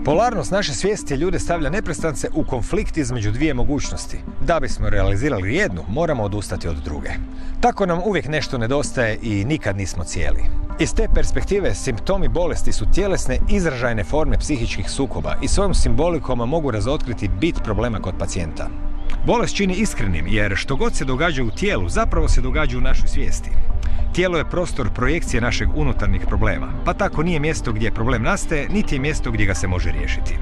Polarnost naše svijesti ljude stavlja neprestance u konflikt između dvije mogućnosti. Da bismo realizirali jednu, moramo odustati od druge. Tako nam uvijek nešto nedostaje i nikad nismo cijeli. Iz te perspektive, simptomi bolesti su tjelesne, izražajne forme psihičkih sukoba i svojom simbolikom mogu razotkriti bit problema kod pacijenta. Bolest čini iskrenim, jer što god se događa u tijelu, zapravo se događa u našoj svijesti. Tijelo je prostor projekcije našeg unutarnjih problema, pa tako nije mjesto gdje problem nastaje, niti je mjesto gdje ga se može riješiti.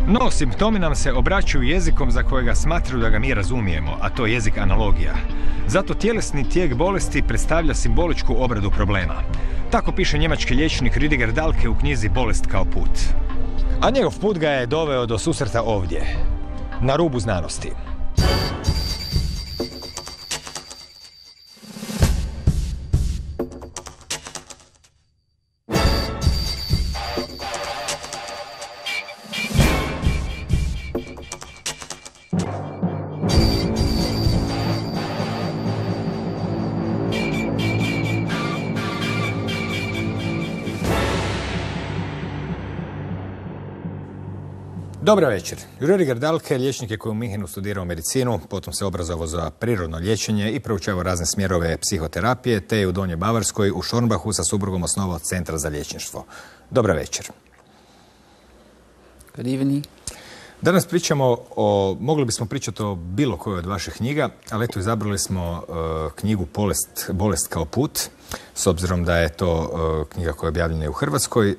No, simptomi nam se obraćaju jezikom za kojega smatraju da ga mi razumijemo, a to je jezik analogija. Zato tjelesni tijek bolesti predstavlja simboličku obradu problema. Tako piše njemački liječnik Ruediger Dahlke u knjizi Bolest kao put. A njegov put ga je doveo do susreta ovdje, na rubu znanosti. Dobar večer. Ruediger Dahlke liječnik je koji u Minhenu studirao medicinu, potom se obrazovao za prirodno liječenje i proučavao razne smjerove psihoterapije, te je u Donjoj Bavarskoj u Schornbachu sa suprugom osnovao centar za liječništvo. Dobar večer. Good evening. Danas mogli bismo pričati o bilo kojoj od vaših knjiga, ali eto izabrali smo knjigu Bolest kao put, s obzirom da je to knjiga koja je objavljena u Hrvatskoj.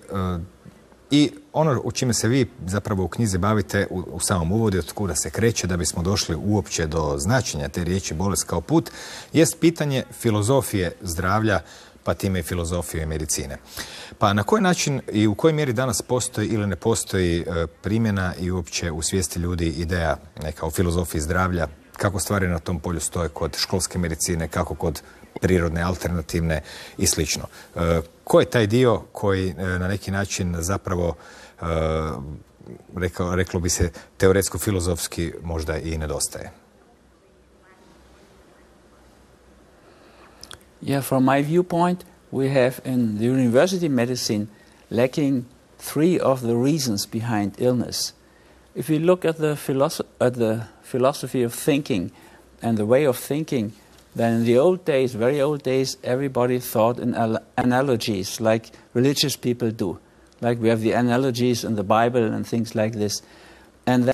I ono u čime se vi zapravo u knjizi bavite u samom uvodu, od kuda se kreće da bismo došli uopće do značenja te riječi bolest kao put, jest pitanje filozofije zdravlja, pa time i filozofije medicine. Pa na koji način i u kojoj mjeri danas postoji ili ne postoji primjena i uopće u svijesti ljudi ideja neka o filozofiji zdravlja, kako stvari na tom polju stoje kod školske medicine, kako kod prirodne, alternativne i slično. Ko je taj dio koji na neki način zapravo, reklo bi se, teoretsko-filozofski možda i nedostaje? Yeah, from my viewpoint, we have in the university medicine lacking three of the reasons behind illness. If we look at the philosophy of thinking and the way of thinking, then in the old days, very old days, everybody thought in analogies like religious people do. Like we have the analogies in the Bible and things like this. And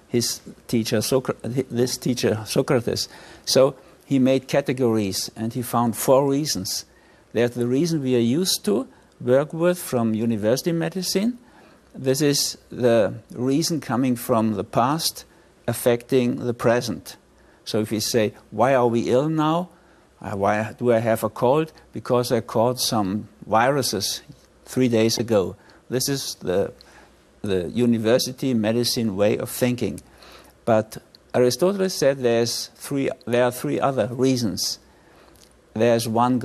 his teacher, Socrates. So he made categories and he found four reasons. There's the reason we are used to work with from university medicine. This is the reason coming from the past affecting the present. So if you say, why are we ill now? Why do I have a cold? Because I caught some viruses 3 days ago. This is the university medicine way of thinking. But Aristotle said there are three other reasons. There's one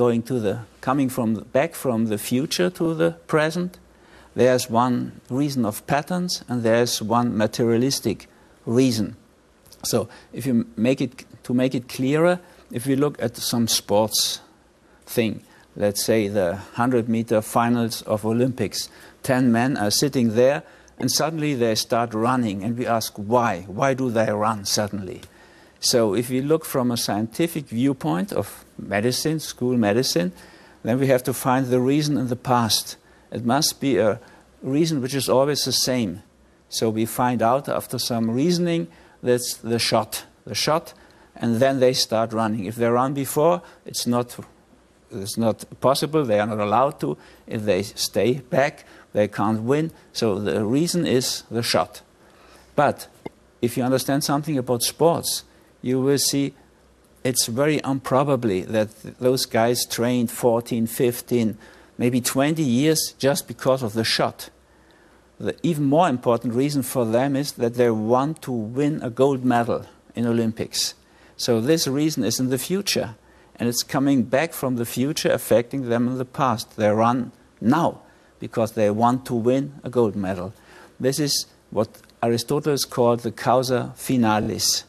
coming back from the future to the present. There's one reason of patterns, and there's one materialistic reason. So, if you make it clearer, if we look at some sports thing, let's say the 100-meter finals of Olympics, 10 men are sitting there, and suddenly they start running, and we ask why? Why do they run suddenly? So, if we look from a scientific viewpoint of medicine, school medicine, then we have to find the reason in the past. It must be a reason which is always the same. So, we find out after some reasoning. That's the shot, and then they start running. If they run before, it's not possible. They are not allowed to. If they stay back, they can't win. So the reason is the shot. But if you understand something about sports, you will see it's very improbably that those guys trained 14, 15, maybe 20 years just because of the shot. The even more important reason for them is that they want to win a gold medal in Olympics. So this reason is in the future, and it's coming back from the future, affecting them in the past. They run now because they want to win a gold medal. This is what Aristotle called the causa finalis.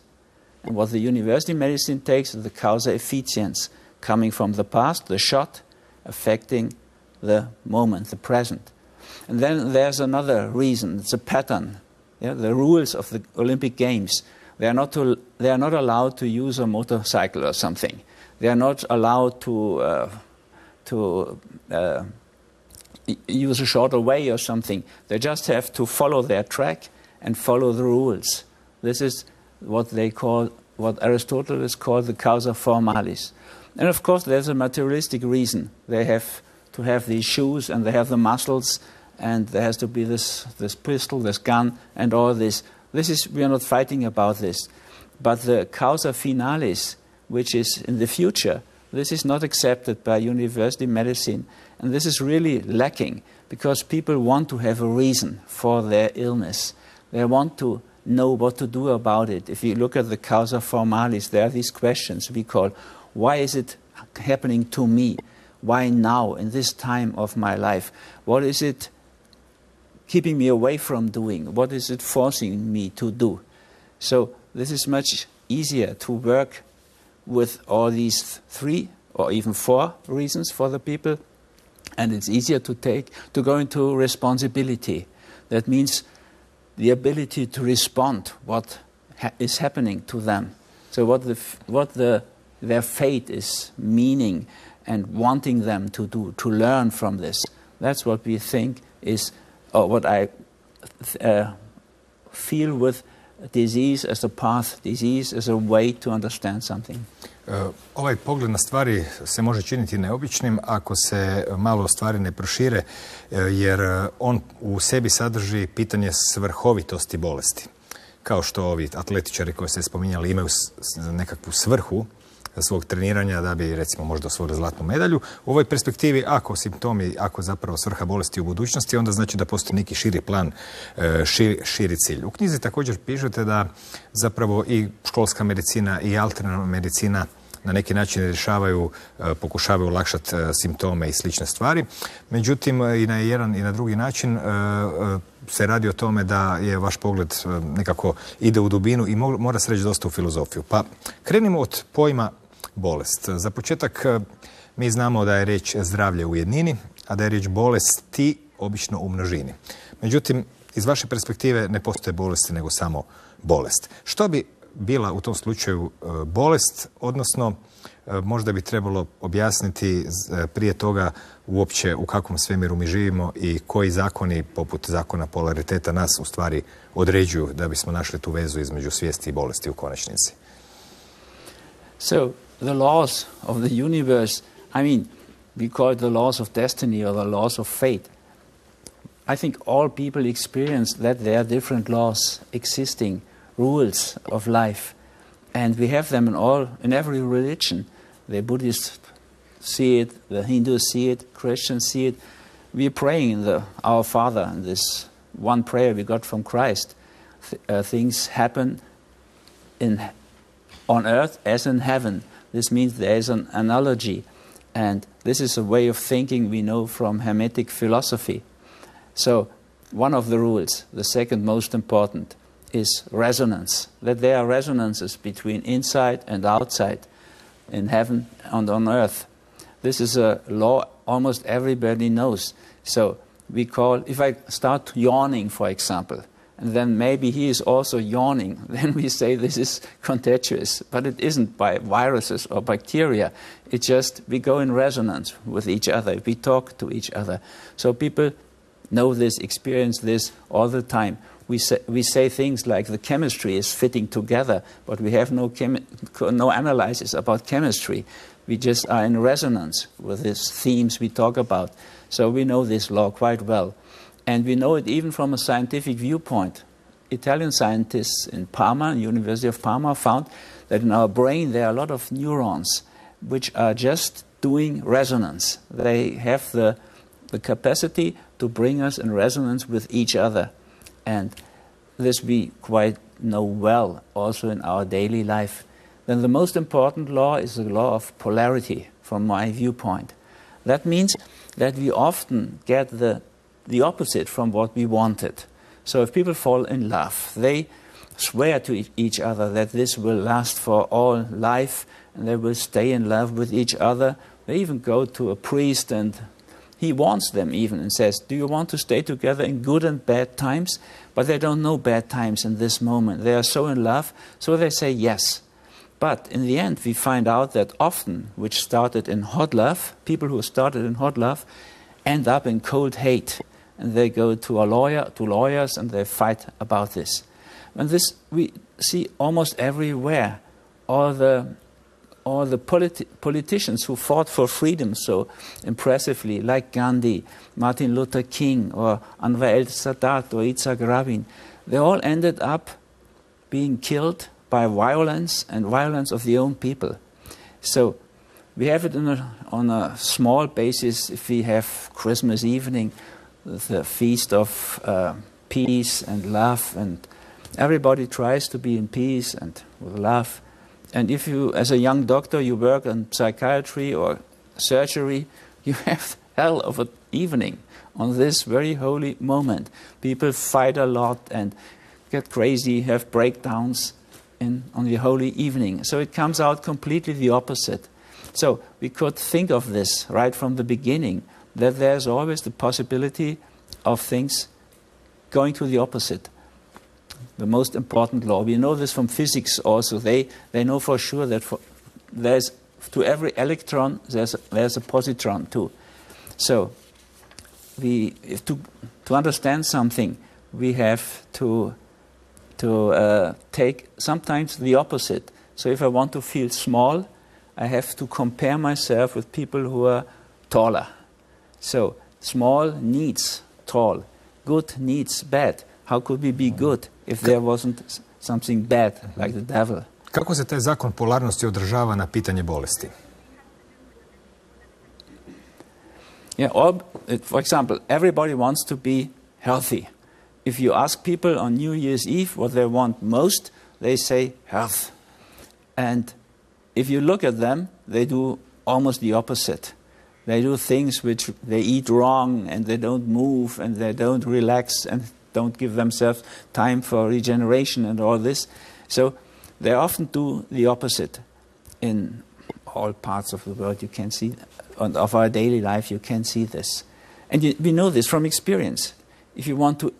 And what the university medicine takes is the causa efficiens, coming from the past, the shot, affecting the moment, the present. And then there's another reason. It's a pattern. Yeah? The rules of the Olympic Games. They are not allowed to use a motorcycle or something. They are not allowed to use a shorter way or something. They just have to follow their track and follow the rules. This is what Aristotle called the causa formalis. And of course there's a materialistic reason. They have to have these shoes and they have the muscles and there has to be this pistol, this gun and all this. We are not fighting about this. But the causa finalis, which is in the future, this is not accepted by university medicine. And this is really lacking because people want to have a reason for their illness. They want to know what to do about it. If you look at the causa formalis, there are these questions we call, why is it happening to me? Why now, in this time of my life? What is it keeping me away from doing? What is it forcing me to do? So this is much easier to work with all these 3 or even 4 reasons for the people, and it's easier to go into responsibility. That means the ability to respond what is happening to them. So what their fate is meaning and wanting them to do, to learn from this. That's what we think is, or what I feel with disease as a path, disease as a way to understand something. Ovaj pogled na stvari se može činiti neobičnim ako se malo stvari ne prošire, jer on u sebi sadrži pitanje svrhovitosti bolesti. Kao što ovi atletičari koji ste spominjali imaju nekakvu svrhu svog treniranja da bi recimo možda osvojili zlatnu medalju. U ovoj perspektivi ako simptomi, ako zapravo svrha bolesti u budućnosti, onda znači da postoji neki širi plan, širi cilj. U knjizi također pišete da zapravo i školska medicina i alternativna medicina na neki način rješavaju, pokušavaju olakšati simptome i slične stvari. Međutim, i na jedan i na drugi način se radi o tome da je vaš pogled nekako ide u dubinu i mora se reći dosta u filozofiju. Pa krenimo od pojma bolest. Za početak mi znamo da je riječ zdravlje u jednini, a da je riječ bolesti obično u množini. Međutim, iz vaše perspektive ne postoje bolesti nego samo bolest. Što bi bila u tom slučaju bolest, odnosno možda bi trebalo objasniti prije toga uopće u kakvom svemiru mi živimo i koji zakoni, poput zakona polariteta, nas u stvari određuju da bismo našli tu vezu između svijesti i bolesti u konačnici. So, the laws of the universe, I mean, we call it the laws of destiny or the laws of fate. I think all people experience that there are different laws existing, rules of life, and we have them in every religion. The Buddhists see it, the Hindus see it, Christians see it. We are praying in Our Father, in this one prayer we got from Christ. Things happen on earth as in heaven. This means there is an analogy, and this is a way of thinking we know from Hermetic philosophy. So, one of the rules, the second most important, is resonance, that there are resonances between inside and outside, in heaven and on earth. This is a law almost everybody knows. So we call, if I start yawning, for example, and then maybe he is also yawning, then we say this is contagious. But it isn't by viruses or bacteria. It's just we go in resonance with each other. We talk to each other. So people know this, experience this all the time. We say things like the chemistry is fitting together, but we have no analysis about chemistry. We just are in resonance with these themes we talk about. So we know this law quite well. And we know it even from a scientific viewpoint. Italian scientists in Parma, University of Parma, found that in our brain there are a lot of neurons which are just doing resonance. They have the capacity to bring us in resonance with each other. And this we quite know well also in our daily life. Then the most important law is the law of polarity from my viewpoint. That means that we often get the opposite from what we wanted. So if people fall in love, they swear to each other that this will last for all life and they will stay in love with each other. They even go to a priest and he warns them even and says, do you want to stay together in good and bad times? But they don't know bad times in this moment. They are so in love, so they say yes. But in the end, we find out that often, which started in hot love, people who started in hot love end up in cold hate. And they go to lawyers, and they fight about this. And this we see almost everywhere. All the politicians who fought for freedom so impressively, like Gandhi, Martin Luther King, or Anwar el-Sadat, or Yitzhak Rabin, they all ended up being killed by violence and violence of the own people. So we have it on a small basis. If we have Christmas evening, the feast of peace and love, and everybody tries to be in peace and with love. And if you, as a young doctor, you work in psychiatry or surgery, you have hell of an evening on this very holy moment. People fight a lot and get crazy, have breakdowns on the holy evening. So it comes out completely the opposite. So we could think of this right from the beginning, that there's always the possibility of things going to the opposite. The most important law. We know this from physics also. They know for sure that there's to every electron there's a positron too. So to understand something, we have to take sometimes the opposite. So if I want to feel small, I have to compare myself with people who are taller. So small needs tall, good needs bad. How could we be good if there wasn't something bad, like the devil? Kako se taj zakon polarnosti odražava na pitanje bolesti? Yeah, for example, everybody wants to be healthy. If you ask people on New Year's Eve what they want most, they say health. And if you look at them, they do almost the opposite. They do things which they eat wrong, and they don't move, and they don't relax, and don't give themselves time for regeneration and all this. So they often do the opposite. In all parts of the world you can see, of our daily life you can see this. And we know this from experience. If you want to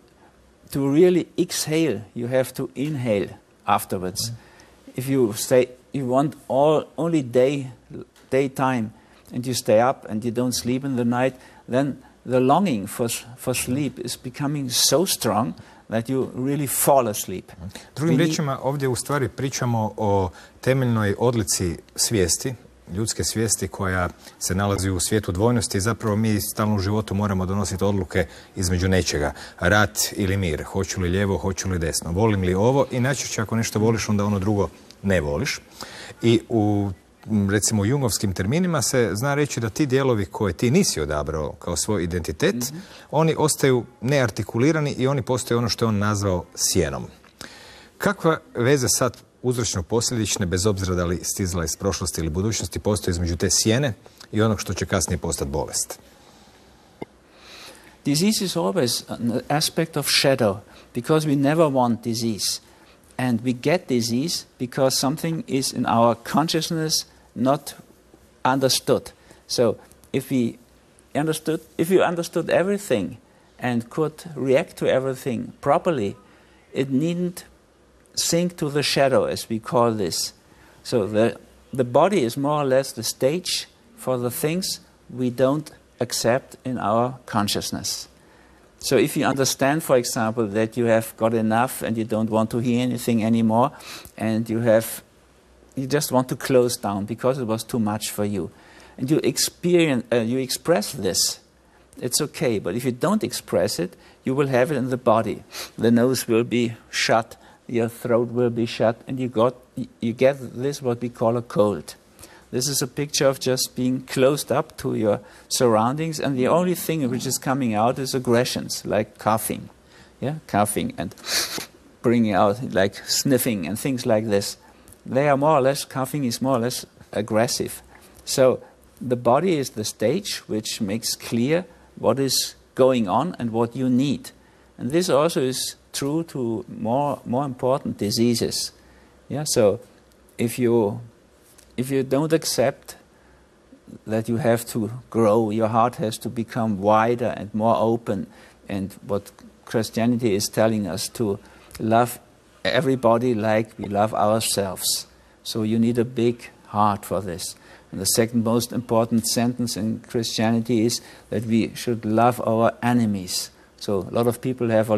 really exhale, you have to inhale afterwards. If you want only daytime, and you stay up and you don't sleep in the night, then the longing for sleep is becoming so strong that you really fall asleep. Drugim riječima, ovdje u stvari pričamo o temeljnoj odlici svijesti, ljudske svijesti koja se nalazi u svijetu dvojnosti i zapravo mi stalno u životu moramo donositi odluke između nečega. Rat ili mir, hoću li lijevo, hoću li desno, volim li ovo i najčešće ako nešto voliš onda ono drugo ne voliš. I u recimo u jungovskim terminima se zna reći da ti dijelovi koje ti nisi odabrao kao svoj identitet, oni ostaju neartikulirani i oni postaju ono što je on nazvao sjenom. Kakva veza sad uzročno-posljedične, bez obzira da li stizala iz prošlosti ili budućnosti, postoji između te sjene i onog što će kasnije postati bolest? Disease is always an aspect of shadow, because we never want disease. And we get disease because something is in our consciousness not understood. So if you understood everything and could react to everything properly, it needn't sink to the shadow, as we call this. So the body is more or less the stage for the things we don't accept in our consciousness. So if you understand, for example, that you have got enough and you don't want to hear anything anymore, and you just want to close down because it was too much for you, and you express this, it's okay. But if you don't express it, you will have it in the body. The nose will be shut, your throat will be shut, and you get this what we call a cold. This is a picture of just being closed up to your surroundings, and the only thing which is coming out is aggressions, like coughing, coughing and bringing out, like sniffing and things like this. They are more or less, coughing is more or less aggressive. So the body is the stage which makes clear what is going on and what you need. And this also is true to more important diseases. So if you don't accept that you have to grow. Your heart has to become wider and more open. And what Christianity is telling us, to love everybody like we love ourselves. So you need a big heart for this. And the second most important sentence in Christianity is that we should love our enemies. So a lot of people have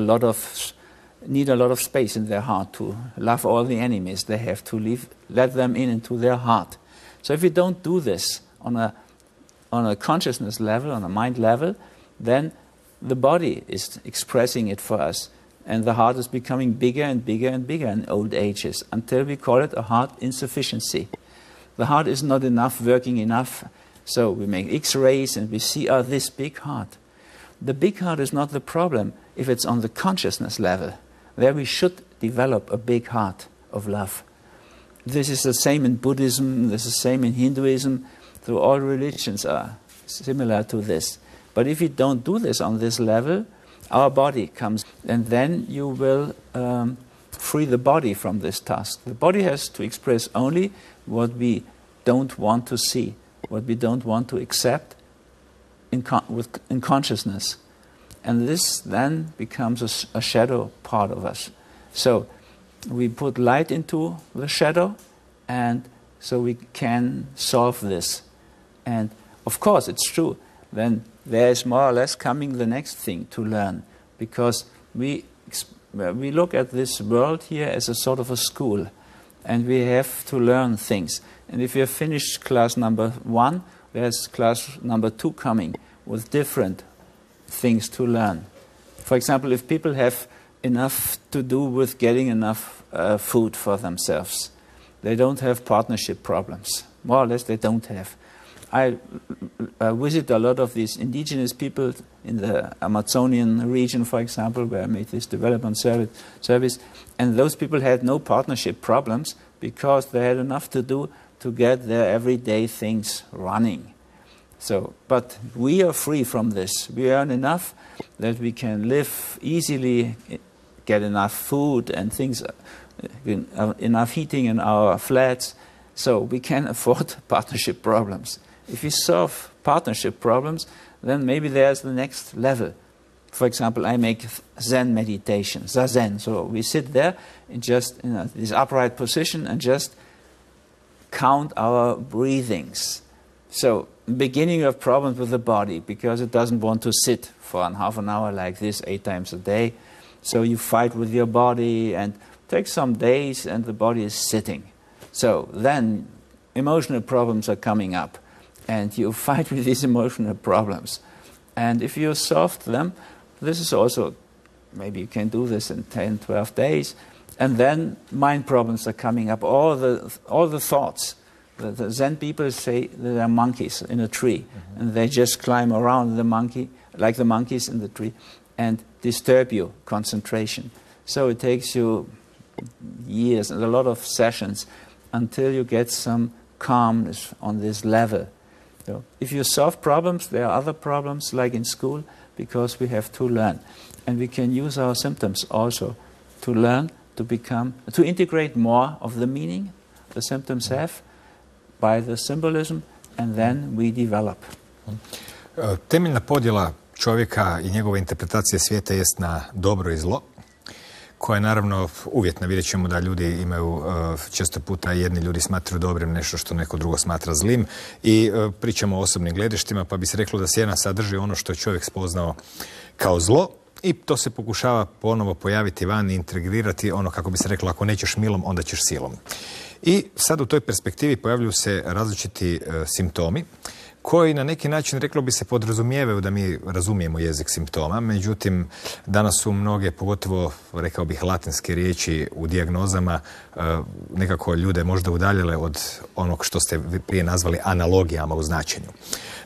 need a lot of space in their heart to love all the enemies. They have to let them into their heart. So if we don't do this on a consciousness level, on a mind level, then the body is expressing it for us. And the heart is becoming bigger and bigger and bigger in old ages, until we call it a heart insufficiency. The heart is not enough, working enough. So we make X-rays and we see, this big heart. The big heart is not the problem if it's on the consciousness level. There we should develop a big heart of love. This is the same in Buddhism, this is the same in Hinduism. So all religions are similar to this. But if you don't do this on this level, our body comes, and then you will free the body from this task. The body has to express only what we don't want to see, what we don't want to accept in consciousness. And this then becomes a shadow part of us. So we put light into the shadow, and so we can solve this. And of course it's true, then there is more or less coming the next thing to learn, because we look at this world here as a sort of a school, and we have to learn things. And if we have finished class number 1, there's class number 2 coming with different things to learn. For example, if people have enough to do with getting enough food for themselves, they don't have partnership problems. More or less they don't have. I visit a lot of these indigenous people in the Amazonian region, for example, where I made this development service, and those people had no partnership problems because they had enough to do to get their everyday things running. So, but we are free from this. We earn enough that we can live easily, get enough food and things, enough heating in our flats, so we can afford partnership problems. If we solve partnership problems, then maybe there's the next level. For example, I make Zen meditation, Zazen. So we sit there in just this upright position and just count our breathings. So beginning you have problems with the body because it doesn't want to sit for half an hour like this 8 times a day. So you fight with your body, and take some days and the body is sitting. So then emotional problems are coming up, and you fight with these emotional problems. And if you solve them, this is also, maybe you can do this in 10, 12 days, and then mind problems are coming up, all the thoughts. The Zen people say that there are monkeys in a tree, and they just climb around the monkey, like the monkeys in the tree, and disturb your concentration. So it takes you years and a lot of sessions until you get some calmness on this level. So if you solve problems, there are other problems like in school, because we have to learn. And we can use our symptoms also to learn, to integrate more of the meaning the symptoms have by the symbolism, and then we develop. Temeljna podjela čovjeka i njegove interpretacije svijeta jest na dobro i zlo, koja je naravno uvjetna. Vidjet ćemo da ljudi imaju često puta, jedni ljudi smatraju dobrim nešto što neko drugo smatra zlim, i pričamo o osobnim gledištima, pa bi se reklo da sjena sadrži ono što je čovjek spoznao kao zlo, i to se pokušava ponovo pojaviti van i integrirati, ono kako bi se reklo, ako nećeš milom, onda ćeš silom. I sad u toj perspektivi pojavljuju se različiti simptomi, koji na neki način, reklo bi se, podrazumijevaju da mi razumijemo jezik simptoma. Međutim, danas su mnoge, pogotovo, rekao bih, latinske riječi u dijagnozama nekako ljude možda udaljile od onog što ste prije nazvali analogijama u značenju.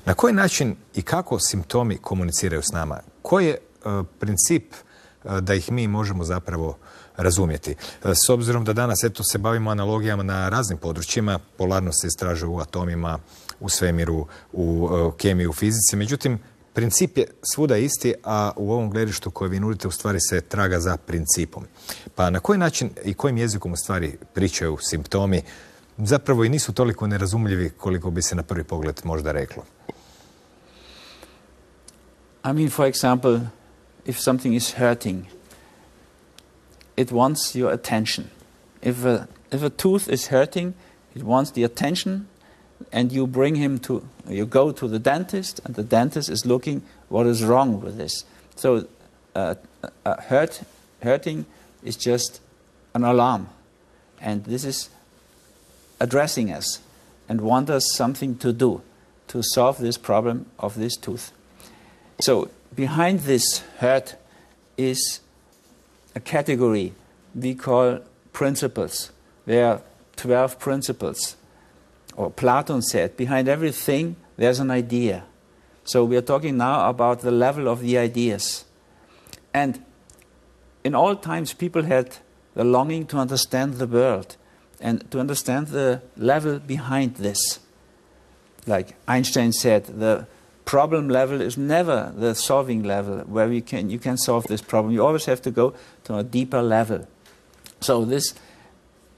Na koji način i kako simptomi komuniciraju s nama? Koji je princip da ih mi možemo zapravo razumjeti? S obzirom da danas se bavimo analogijama na raznim područjima, polarnost se istražuje u atomima, u svemiru, u kemiji, u fizici. Međutim, princip je svuda isti, a u ovom gledištu koje vi nudite u stvari se traga za principom. Pa na koji način i kojim jezikom u stvari pričaju simptomi zapravo i nisu toliko nerazumljivi koliko bi se na prvi pogled možda reklo. I mean, for example, if something is hurting, it wants your attention. If a tooth is hurting, it wants the attention, and you go to the dentist, and the dentist is looking what is wrong with this. So hurting is just an alarm, and this is addressing us and want us something to do to solve this problem of this tooth. So behind this hurt is a category we call principles. There are 12 principles. Or Plato said, behind everything there's an idea. So we are talking now about the level of the ideas. And in all times people had the longing to understand the world and to understand the level behind this. Like Einstein said, the problem level is never the solving level where you can solve this problem. You always have to go to a deeper level. So this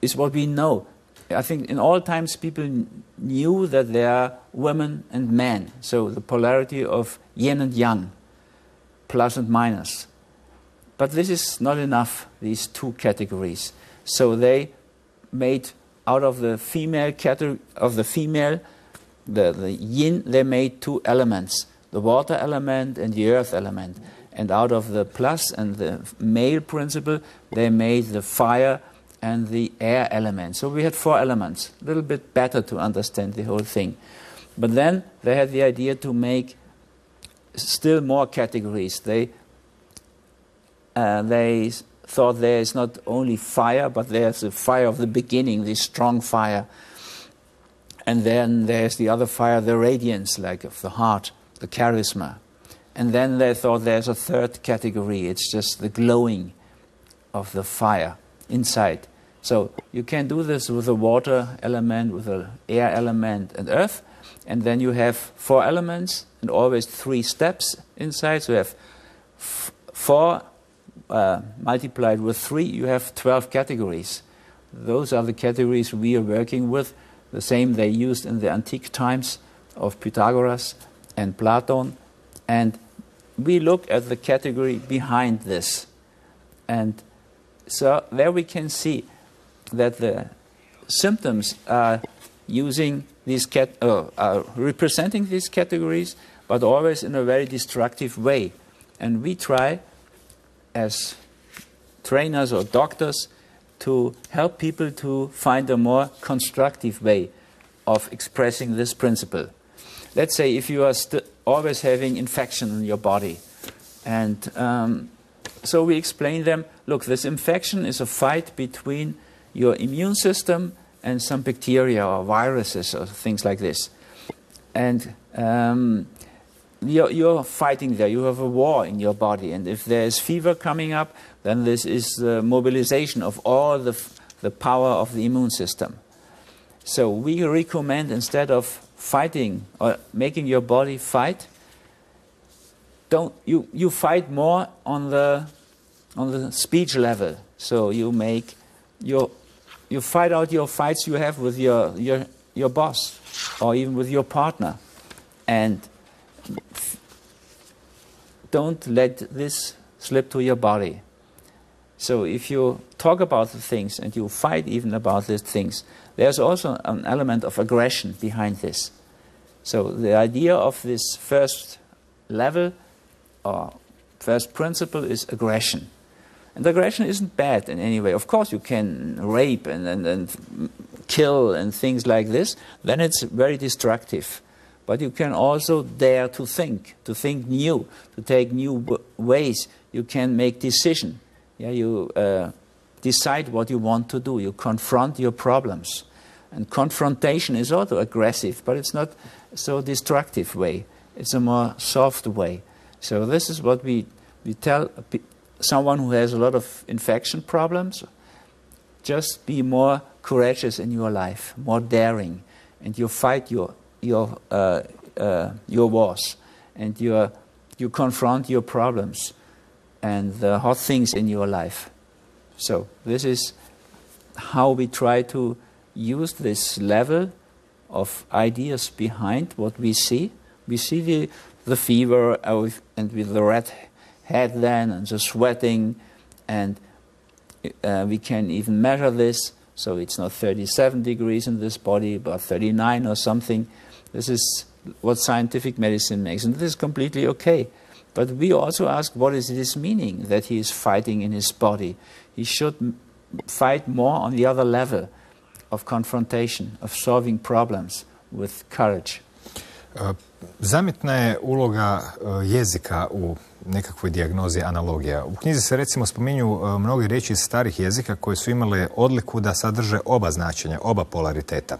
is what we know. I think in all times people knew that there are women and men. So the polarity of yin and yang, plus and minus. But this is not enough, these two categories. So they made out of the female category of the female, the yin, they made two elements, the water element and the earth element. And out of the plus and the male principle, they made the fire and the air element. So we had 4 elements, a little bit better to understand the whole thing. But then they had the idea to make still more categories. They thought there is not only fire, but there's the fire of the beginning, the strong fire. And then there's the other fire, the radiance, like of the heart, the charisma. And then they thought there's a third category, it's just the glowing of the fire inside. So you can do this with a water element, with an air element and earth. And then you have 4 elements and always 3 steps inside. So you have 4 multiplied with 3, you have 12 categories. Those are the categories we are working with. The same they used in the antique times of Pythagoras and Plato. And we look at the category behind this. And so there we can see that the symptoms are using these are representing these categories, but always in a very destructive way. And we try, as trainers or doctors, to help people to find a more constructive way of expressing this principle. Let's say if you are always having infection in your body, and so we explain them, look, this infection is a fight between your immune system and some bacteria or viruses or things like this. And you're fighting there, you have a war in your body, and if there is fever coming up, then this is the mobilization of all the power of the immune system. So we recommend, instead of fighting or making your body fight, you fight more on the speech level. So you fight out your fights you have with your boss or even with your partner, and don't let this slip to your body. So if you talk about the things and you fight even about these things, there's also an element of aggression behind this. So the idea of this first level or first principle is aggression. And aggression isn't bad in any way. Of course you can rape and kill and things like this, then it's very destructive. But you can also dare to think new, to take new ways. You can make decision. Yeah, you decide what you want to do. You confront your problems. And confrontation is also aggressive, but it's not so destructive way. It's a more soft way. So this is what we tell someone who has a lot of infection problems. Just be more courageous in your life, more daring, and you fight your wars, and you confront your problems and the hot things in your life. So this is how we try to use this level of ideas behind what we see. We see the fever and with the red head then and the sweating, and we can even measure this. So it's not 37 degrees in this body, but 39 or something. This is what scientific medicine makes, and this is completely okay. But we also ask, what is this meaning that he is fighting in his body? He should fight more on the other level of confrontation, of solving problems with courage. Zamjetna je uloga jezika u nekakvoj dijagnozi analogija. U knjizi se recimo spominju mnogi riječi iz starih jezika koje su imale odliku da sadrže oba značenja, oba polariteta.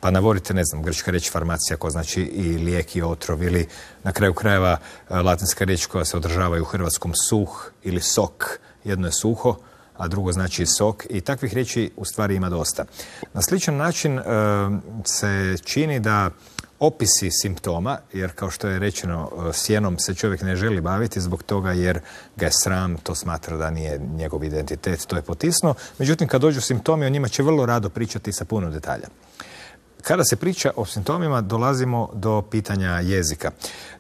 Pa navodite, ne znam, grčka riječ farmacija koja znači i lijek i otrov, ili na kraju krajeva latinska riječ koja se održava u hrvatskom suh ili sok. Jedno je suho, a drugo znači sok, i takvih riječi u stvari ima dosta. Na sličan način se čini da opisi simptoma, jer kao što je rečeno, sjenom se čovjek ne želi baviti zbog toga jer ga je sram, to smatra da nije njegov identitet, to je potisno. Međutim, kad dođu simptomi, o njima će vrlo rado pričati sa puno detalja. Kada se priča o simptomima, dolazimo do pitanja jezika.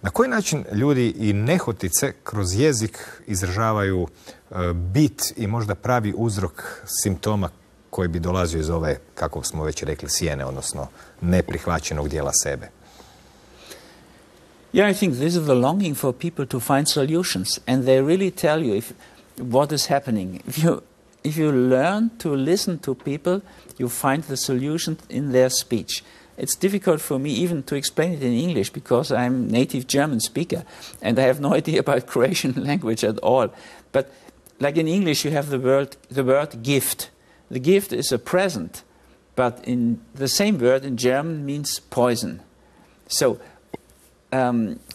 Na koji način ljudi i nehotice kroz jezik izražavaju bit i možda pravi uzrok simptoma koji bi dolazio iz ove, kako smo već rekli, sjene, odnosno neprihvaćenog dijela sebe? Yeah, I think this is the longing for people to find solutions, and they really tell you what is happening. If you learn to listen to people, you find the solution in their speech. It's difficult for me even to explain it in English because I'm native German speaker and I have no idea about Croatian language at all. But like in English, you have the word gift. The gift is a present, but in the same word in German means poison. So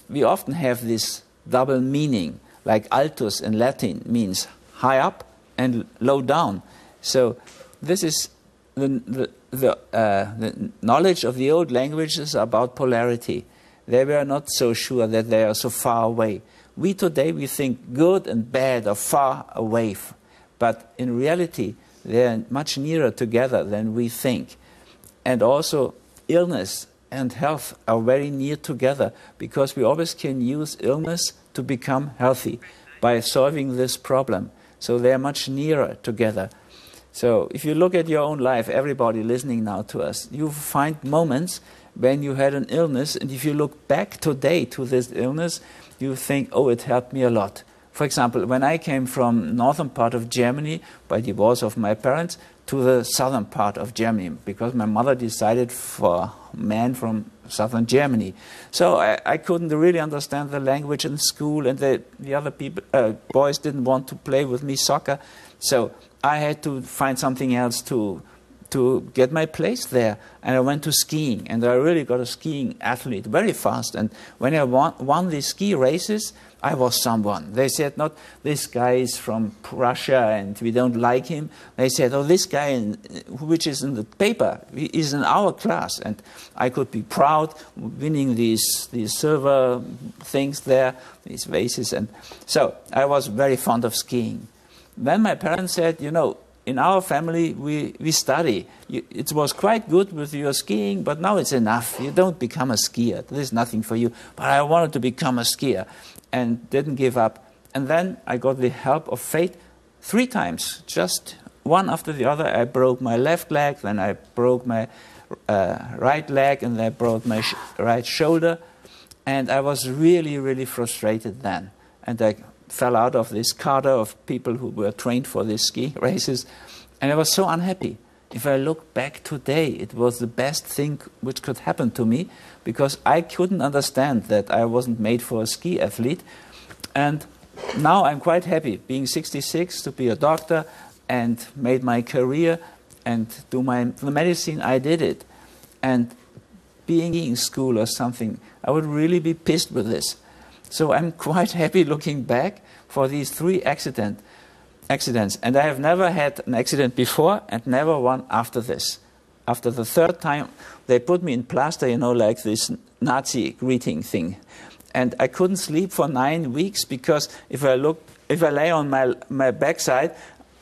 we often have this double meaning, like altus in Latin means high up and low down. So this is the knowledge of the old languages about polarity. They were not so sure that they are so far away. We today, we think good and bad are far away, but in reality they are much nearer together than we think. And also illness and health are very near together because we always can use illness to become healthy by solving this problem. So they are much nearer together. So if you look at your own life, everybody listening now to us, you find moments when you had an illness, and if you look back today to this illness, you think, oh, it helped me a lot. For example, when I came from northern part of Germany by divorce of my parents to the southern part of Germany, because my mother decided for a man from southern Germany. So I couldn't really understand the language in school, and the other people, boys didn't want to play with me soccer. So I had to find something else to get my place there. And I went to skiing, and I really got a skiing athlete very fast. And when I won these ski races, I was someone. They said, not this guy is from Russia and we don't like him. They said, oh, this guy which is in the paper is in our class. And I could be proud winning these silver things there, these vases. And so I was very fond of skiing. Then my parents said, you know, in our family we study. It was quite good with your skiing, but now it's enough. You don't become a skier. There's nothing for you. But I wanted to become a skier and didn't give up. And then I got the help of fate 3 times, just one after the other. I broke my left leg, then I broke my right leg, and then I broke my right shoulder. And I was really, really frustrated then. And I fell out of this cadre of people who were trained for these ski races. And I was so unhappy. If I look back today, it was the best thing which could happen to me, because I couldn't understand that I wasn't made for a ski athlete. And now I'm quite happy, being 66, to be a doctor and made my career and do the medicine. I did it. And being in school or something, I would really be pissed with this. So I'm quite happy looking back for these 3 accidents. And I have never had an accident before and never one after this. After the 3rd time, they put me in plaster, you know, like this Nazi greeting thing. And I couldn't sleep for 9 weeks because if I lay on my backside,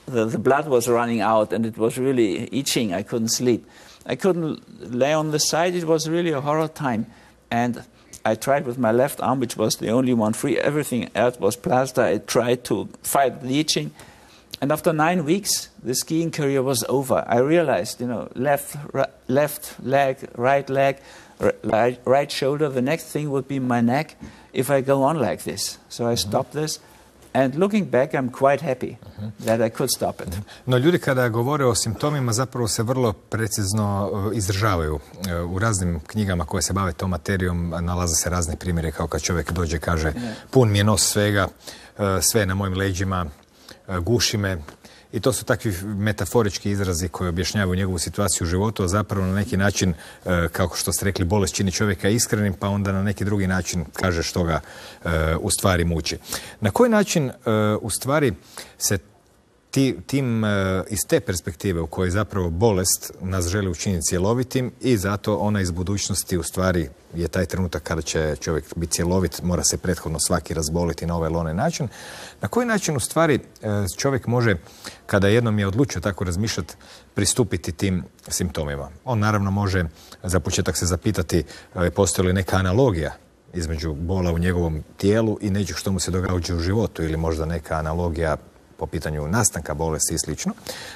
the blood was running out and it was really itching. I couldn't sleep. I couldn't lay on the side. It was really a horror time. And I tried with my left arm, which was the only one free. Everything else was plaster. I tried to fight bleaching. And after 9 weeks, the skiing career was over. I realized, left leg, right shoulder. The next thing would be my neck if I go on like this. So I stopped this. And looking back, I'm quite happy that I could stop it. No, ljudi kada govore o simptomima zapravo se vrlo precizno izražavaju. U raznim knjigama koje se bave tom materijom nalaze se razne primjere, kao kad čovjek dođe i kaže pun mi je nos svega, sve je na mojim leđima, guši me. I to su takvi metaforički izrazi koji objašnjavaju njegovu situaciju u životu, a zapravo na neki način, kao što ste rekli, bolest čini čovjeka iskrenim, pa onda na neki drugi način kaže što ga u stvari muči. Na koji način u stvari se iz te perspektive u kojoj zapravo bolest nas želi učiniti cjelovitim i zato ona iz budućnosti u stvari je taj trenutak kada će čovjek biti cjelovit, mora se prethodno svaki razboliti na ovaj ili onaj način. Na koji način u stvari čovjek može, kada jednom je odlučio tako razmišljati, pristupiti tim simptomima? On naravno može za početak se zapitati postoji li neka analogija između bola u njegovom tijelu i nečeg što mu se događa u životu ili možda neka analogija po pitanju nastanka bolesti i slično.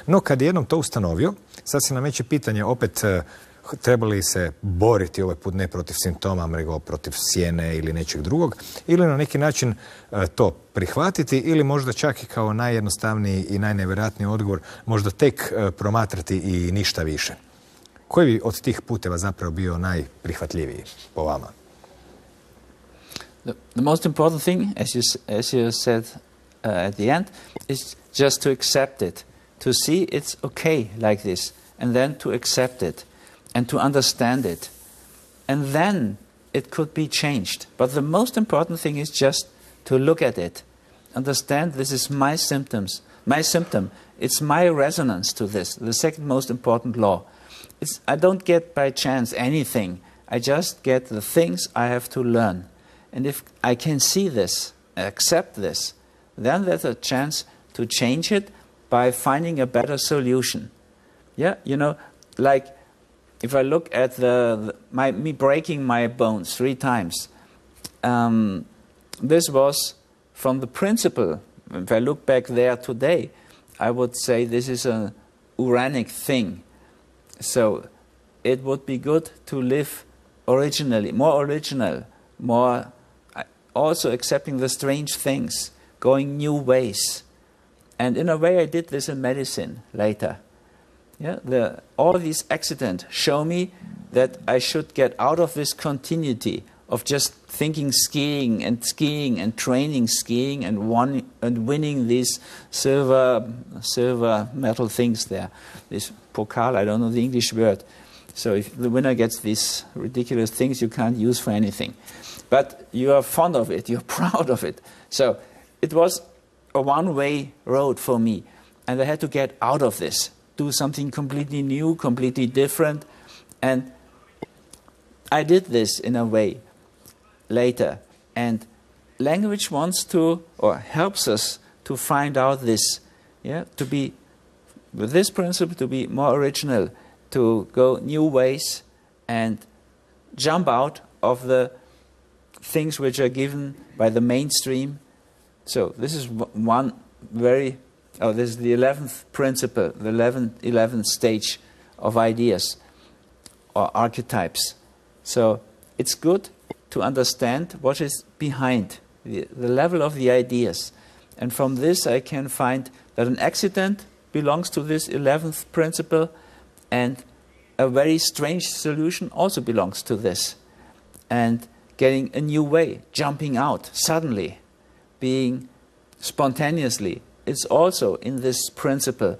No, kad je jednom to ustanovio, sad se nameće pitanje opet treba li se boriti ovaj put ne protiv simptoma, nego protiv sjene ili nečeg drugog, ili na neki način to prihvatiti ili možda čak i kao najjednostavniji i najnevjerojatniji odgovor možda tek promatrati i ništa više. Koji bi od tih puteva zapravo bio najprihvatljiviji po vama? The most important thing, as you said at the end, is just to accept it, to see it's okay like this, and then to accept it, and to understand it. And then it could be changed. But the most important thing is just to look at it, understand this is my symptom, it's my resonance to this, the second most important law. I don't get by chance anything, I just get the things I have to learn. And if I can see this, accept this, then there's a chance to change it by finding a better solution. Yeah, like if I look at me breaking my bones 3 times, this was from the principle. If I look back there today, I would say this is an Uranic thing. So it would be good to live originally, more original, more also accepting the strange things, going new ways. And in a way I did this in medicine later. Yeah, all these accidents show me that I should get out of this continuity of just thinking skiing and training skiing and winning these silver metal things there. This pokal, I don't know the English word. So if the winner gets these ridiculous things you can't use for anything. But you are fond of it, you're proud of it. So it was a one-way road for me. And I had to get out of this, do something completely new, completely different. And I did this in a way later. And language wants to, or helps us to find out this, to be, with this principle, to be more original, to go new ways and jump out of the things which are given by the mainstream. So this is one very, this is the 11th principle, the 11th stage of ideas or archetypes. So it's good to understand what is behind the level of the ideas. And from this I can find that an accident belongs to this 11th principle, and a very strange solution also belongs to this. And getting a new way, jumping out suddenly, being spontaneously, it's also in this principle,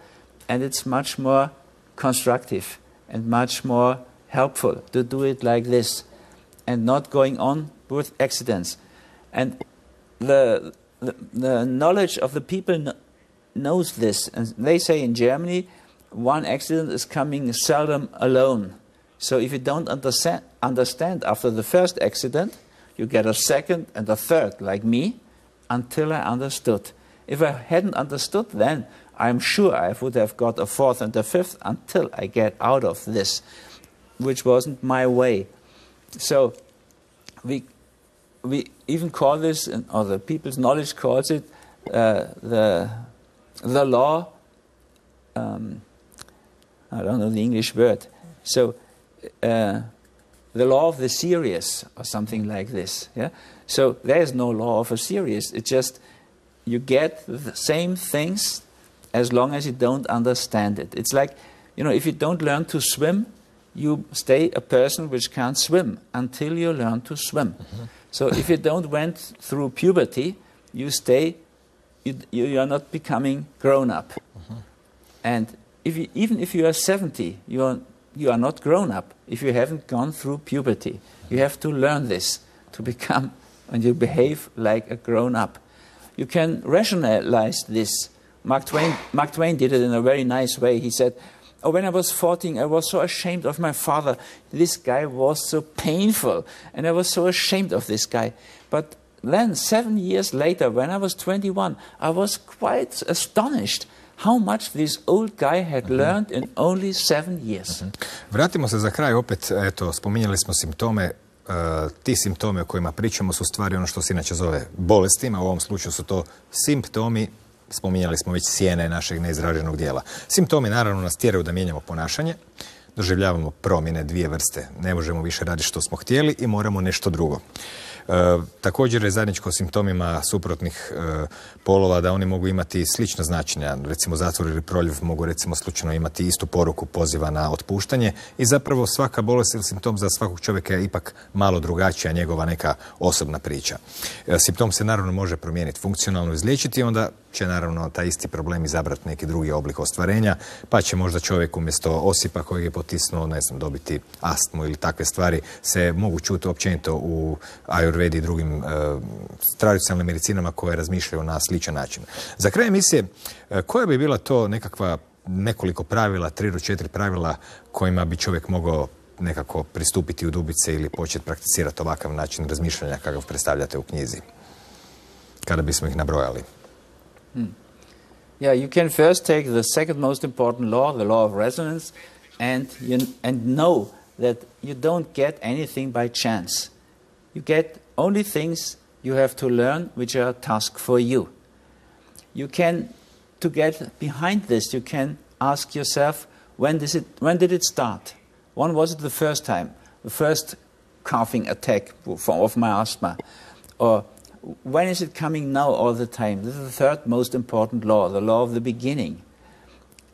and it's much more constructive and much more helpful to do it like this and not going on with accidents. And the knowledge of the people knows this, and they say in Germany one accident is coming seldom alone. So if you don't understand after the first accident, you get a second and a third, like me, until I understood. If I hadn't understood then, I'm sure I would have got a fourth and a fifth until I get out of this, which wasn't my way. So we even call this, or the people's knowledge calls it, the law. I don't know the English word. So the law of the series, or something like this. Yeah. So there is no law of a series. It's just you get the same things as long as you don't understand it. It's like, if you don't learn to swim, you stay a person which can't swim until you learn to swim. Mm-hmm. So if you don't went through puberty, you stay, you are not becoming grown up. Mm-hmm. And even if you are 70, you are not grown up if you haven't gone through puberty. You have to learn this to become, and you behave like a grown up. You can rationalize this. Mark Twain did it in a very nice way. He said, when I was 14, I was so ashamed of my father. This guy was so painful, and I was so ashamed of this guy. But then, 7 years later, when I was 21, I was quite astonished how much this old guy had learned in only 7 years. Vratimo se za kraj opet, spominjali smo simptome. Ti simptome o kojima pričamo su stvari ono što se inače zove bolestima. U ovom slučaju su to simptomi. Spominjali smo već sjene našeg neizraženog dijela. Simptomi naravno nas tjeraju da mijenjamo ponašanje, doživljavamo promjene, dvije vrste. Ne možemo više raditi što smo htjeli i moramo nešto drugo. Također je zajedničko simptomima suprotnih polova da oni mogu imati slična značenja. Recimo zatvor ili proljev mogu recimo slučajno imati istu poruku poziva na otpuštanje i zapravo svaka bolest ili simptom za svakog čovjeka je ipak malo drugačija, njegova neka osobna priča. Simptom se naravno može promijeniti funkcionalno, izliječiti i onda će naravno taj isti problem izabrati neki drugi oblik ostvarenja, pa će možda čovjek umjesto osipa kojeg je potisnuo, dobiti astmu ili takve stvari se mogu čuti općenito u Ayurvedi i drugim tradicionalnim medicinama koje razmišljaju na sličan način. Za kraj emisije, koja bi bila to nekoliko pravila, 3 do 4 pravila kojima bi čovjek mogao nekako pristupiti u dubice ili početi prakticirati ovakav način razmišljanja kakav predstavljate u knjizi? Kada bismo ih nabrojali. Yeah, you can first take the second most important law, the law of resonance, and know that you don't get anything by chance. You get only things you have to learn which are a task for you. You can, to get behind this, you can ask yourself, when did it start? When was it the first time? The first coughing attack of my asthma? Or when is it coming now all the time? This is the third most important law, the law of the beginning.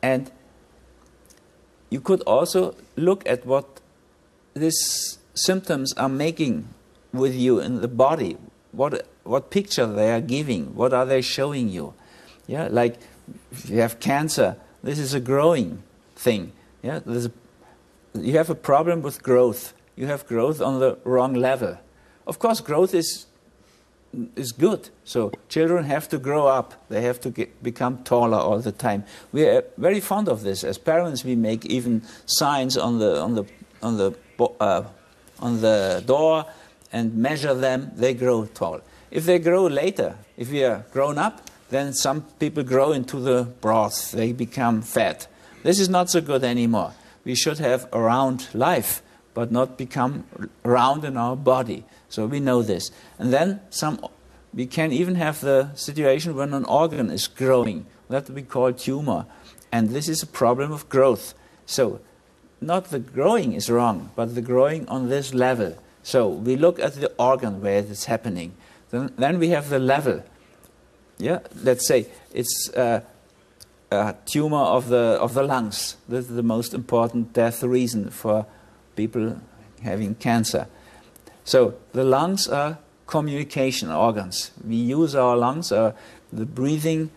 And you could also look at what these symptoms are making with you in the body. What picture they are giving? What are they showing you? Yeah, like if you have cancer, this is a growing thing. Yeah, you have a problem with growth. You have growth on the wrong level. Of course, growth is good. So children have to grow up. They have to become taller all the time. We are very fond of this. As parents, we make even signs on the door and measure them. They grow tall. If they grow later, if we are grown up, then some people grow into the broth. They become fat. This is not so good anymore. We should have a round life, but not become round in our body. So we know this. And then we can even have the situation when an organ is growing. That we call tumor. And this is a problem of growth. So not the growing is wrong, but the growing on this level. So we look at the organ where it is happening. Then we have the level. Yeah, let's say it's a tumor of the lungs. This is the most important death reason for people having cancer. So the lungs are communication organs. We use our lungs, the breathing,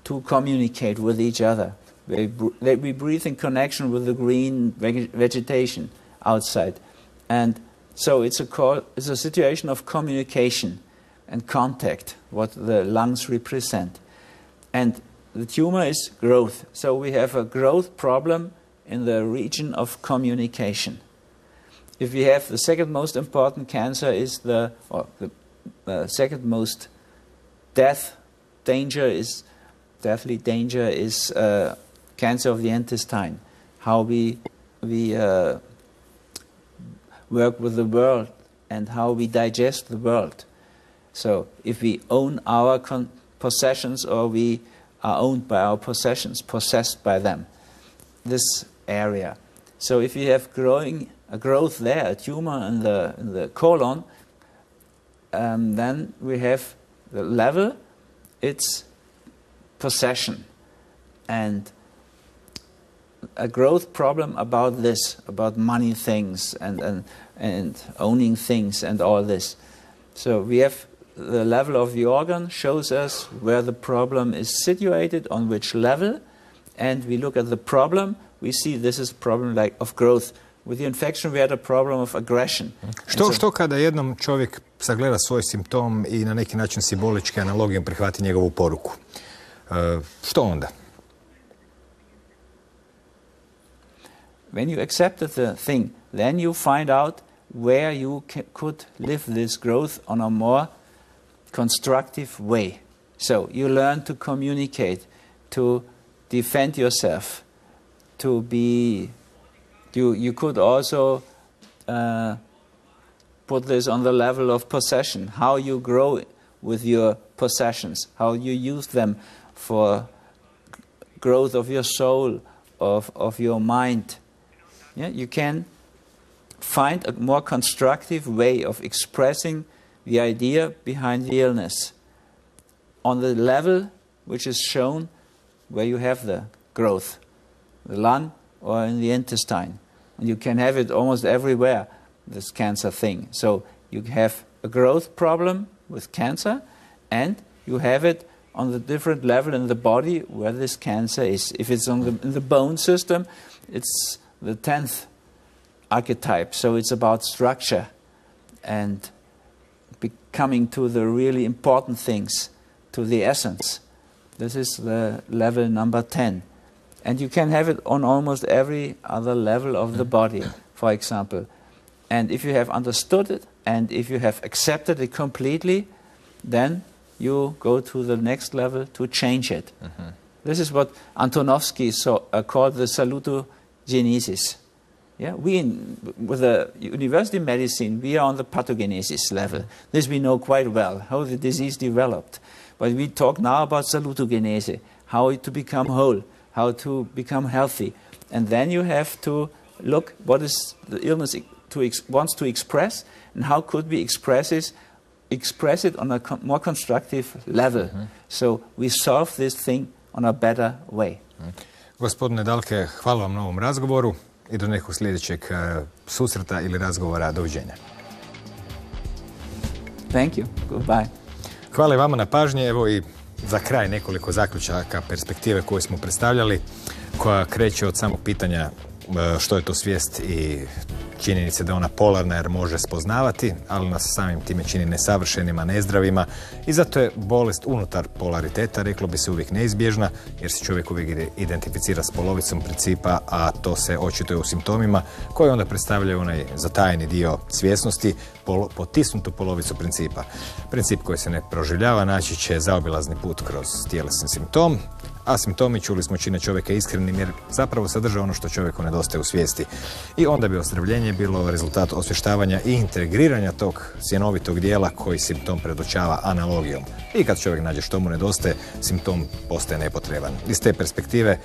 to communicate with each other. We breathe in connection with the green vegetation outside. And so it's a situation of communication and contact, what the lungs represent. And the tumor is growth. So we have a growth problem in the region of communication. If we have the second most important cancer is the second most death danger is deathly danger is cancer of the intestine, how we work with the world and how we digest the world. So if we own our possessions or we are owned by our possessions, possessed by them, this area. So if you have a growth there, a tumor in the colon, then we have the level, it's possession. And a growth problem about this, about money things and owning things and all this. So we have the level of the organ shows us where the problem is situated, on which level, and we look at the problem, we see this is a problem like of growth. With the infection we had a problem of aggression. Što kada jednom čovjek sagleda svoj simptom i na neki način simbolički analogijom prihvati njegovu poruku? Što onda? When you accepted the thing, then you find out where you could live this growth on a more constructive way. So you learn to communicate, to defend yourself, to be... You could also put this on the level of possession, how you grow with your possessions, how you use them for growth of your soul, of your mind. Yeah, you can find a more constructive way of expressing the idea behind the illness on the level which is shown where you have the growth, the lung or in the intestine. And you can have it almost everywhere, this cancer thing. So you have a growth problem with cancer, and you have it on the different level in the body where this cancer is. If it's in the bone system, it's the 10th archetype. So it's about structure and coming to the really important things, to the essence. This is the level number 10. And you can have it on almost every other level of the body, for example. And if you have understood it, and if you have accepted it completely, then you go to the next level to change it. Mm-hmm. This is what Antonovsky called the salutogenesis. Yeah, with the university medicine, we are on the pathogenesis level. This we know quite well, how the disease developed. But we talk now about salutogenese, how to become whole, how to become healthy. And then you have to look what is the illness wants to express, and how could we express it on a more constructive level. Mm-hmm. So we solve this thing on a better way. Mm-hmm. Gospodine Dahlke, hvala vam na ovom razgovoru i do nekog sljedećeg susreta ili razgovora. Doviđenja. Thank you. Goodbye. Hvala i vama na pažnji. Evo i za kraj nekoliko zaključaka perspektive koje smo predstavljali, koja kreće od samog pitanja što je to svijest i činjenice da je ona polarna jer može spoznavati, ali nas samim time čini nesavršenima, nezdravima i zato je bolest unutar polariteta, reklo bi se, uvijek neizbježna jer se čovjek uvijek identificira s polovicom principa, a to se očituje u simptomima koji onda predstavljaju onaj zatajeni dio svjesnosti, potisnutu polovicu principa. Princip koji se ne proživljava naći će zaobilazni put kroz tjelesni simptom, a simptomi, čuli smo, čine čovjeka iskrenim jer zapravo sadrže ono što čovjeku nedostaje u svijesti. I onda bi ozdravljenje bilo rezultat osvještavanja i integriranja tog sjenovitog dijela koji simptom predočava analogijom. I kad čovjek nađe što mu nedostaje, simptom postaje nepotreban. Iz te perspektive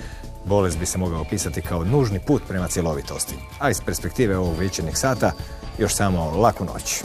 bolest bi se mogao opisati kao nužni put prema cjelovitosti. A iz perspektive ovog večernjeg sata još samo laku noć.